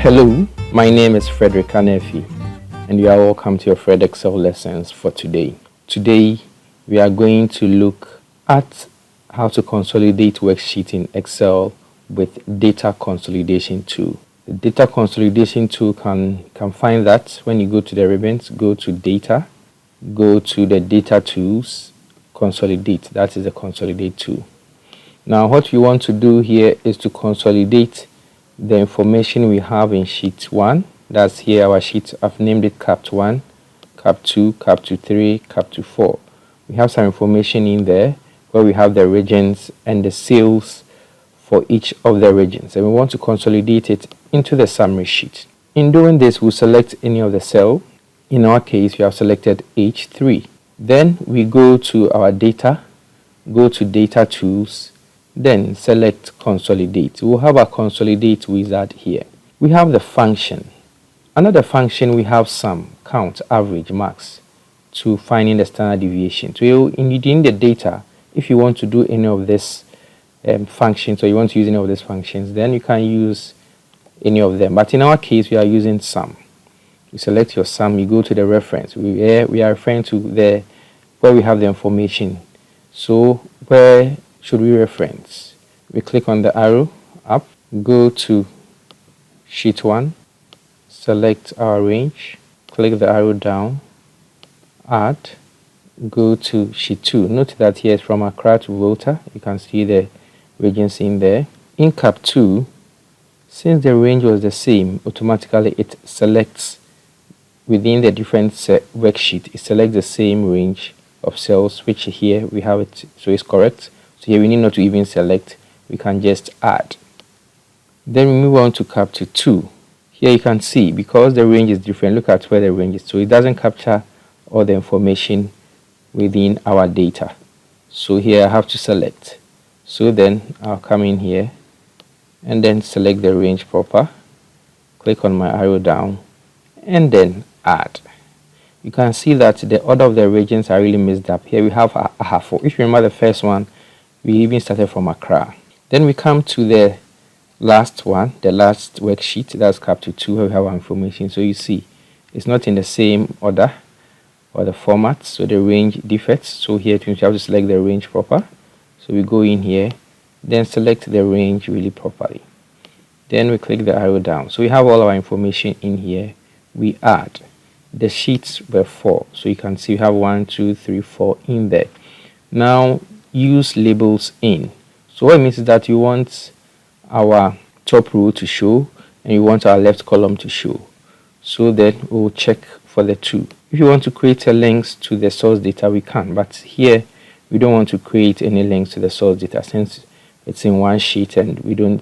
Hello, my name is FredExcel and you are welcome to your FredExcel lessons for today. Today we are going to look at how to consolidate worksheet in Excel with Data Consolidation tool. The Data Consolidation tool can find that when you go to the ribbons, go to Data, go to the Data Tools, Consolidate. That is the Consolidate tool. Now what we want to do here is to consolidate the information we have in sheet 1. That's here our sheet. I've named it Cap 1, Cap 2, Cap 3, Cap 4. We have some information in there where we have the regions and the sales for each of the regions, and we want to consolidate it into the summary sheet. In doing this, we'll select any of the cell. In our case, we have selected H3. Then we go to our data, go to Data Tools, then select Consolidate. We'll have a Consolidate wizard here. We have the function. Another function, we have sum, count, average, max to finding the standard deviation. So in the data, if you want to do any of this functions, or you want to use any of these functions, then you can use any of them. But in our case, we are using sum. You select your sum, you go to the reference. We are referring to where we have the information. So where should we reference? We click on the arrow up, go to sheet 1, select our range, click the arrow down, add, go to sheet 2. Note that here is from Accra to Volta. You can see the regions in there. In Cap 2, since the range was the same, automatically it selects within the different worksheet, it selects the same range of cells, which here we have it, so it's correct. So here we need not to even select, we can just add. Then we move on to Cap 2. Here you can see, because the range is different, look at where the range is. So it doesn't capture all the information within our data. So here I have to select. So then I'll come in here and then select the range proper, click on my arrow down, and then add. You can see that the order of the regions are really messed up. Here we have Ahafo. If you remember the first one, we even started from Accra. Then we come to the last one, the last worksheet, that's Cap 2, where we have our information. So you see, it's not in the same order or the format, so the range differs. So here we have to select the range proper. So we go in here, then select the range really properly. Then we click the arrow down. So we have all our information in here. We add. The sheets were 4, so you can see we have 1, 2, 3, 4 in there. Now use labels in. So what it means is that you want our top row to show and you want our left column to show. So then we'll check for the 2. If you want to create a links to the source data, we can, but here we don't want to create any links to the source data since it's in one sheet and we don't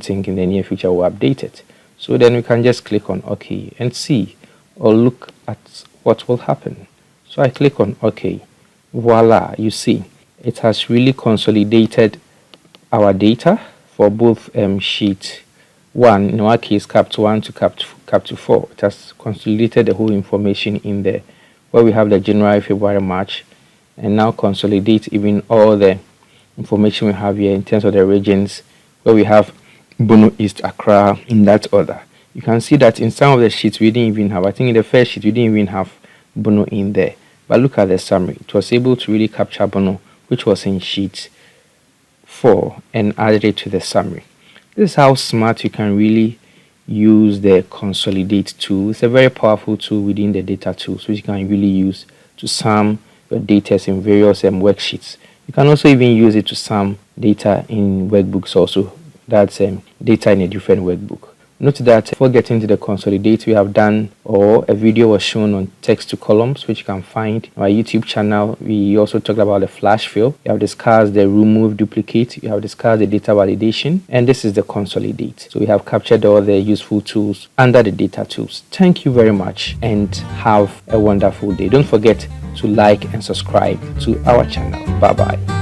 think in the near future we'll update it. So then we can just click on OK and see or look at what will happen. So I click on OK. Voila, you see it has really consolidated our data for both sheet 1, in our case Cap 1 to Cap 4. It has consolidated the whole information in there where we have the January, February, March, and now consolidate even all the information we have here in terms of the regions where we have Bono East, Accra in that order. You can see that in some of the sheets we didn't even have, I think in the first sheet we didn't even have Bono in there. But look at the summary. It was able to really capture Bono, which was in sheet 4, and added it to the summary. This is how smart you can really use the Consolidate tool. It's a very powerful tool within the data tools, which you can really use to sum your data in various worksheets. You can also even use it to sum data in workbooks also. That's data in a different workbook. Note that before getting to the Consolidate, we have done, or a video was shown on text to columns, which you can find on our YouTube channel. We also talked about the flash fill. We have discussed the remove duplicate. We have discussed the data validation, and this is the Consolidate. So we have captured all the useful tools under the data tools. Thank you very much and have a wonderful day. Don't forget to like and subscribe to our channel. Bye bye.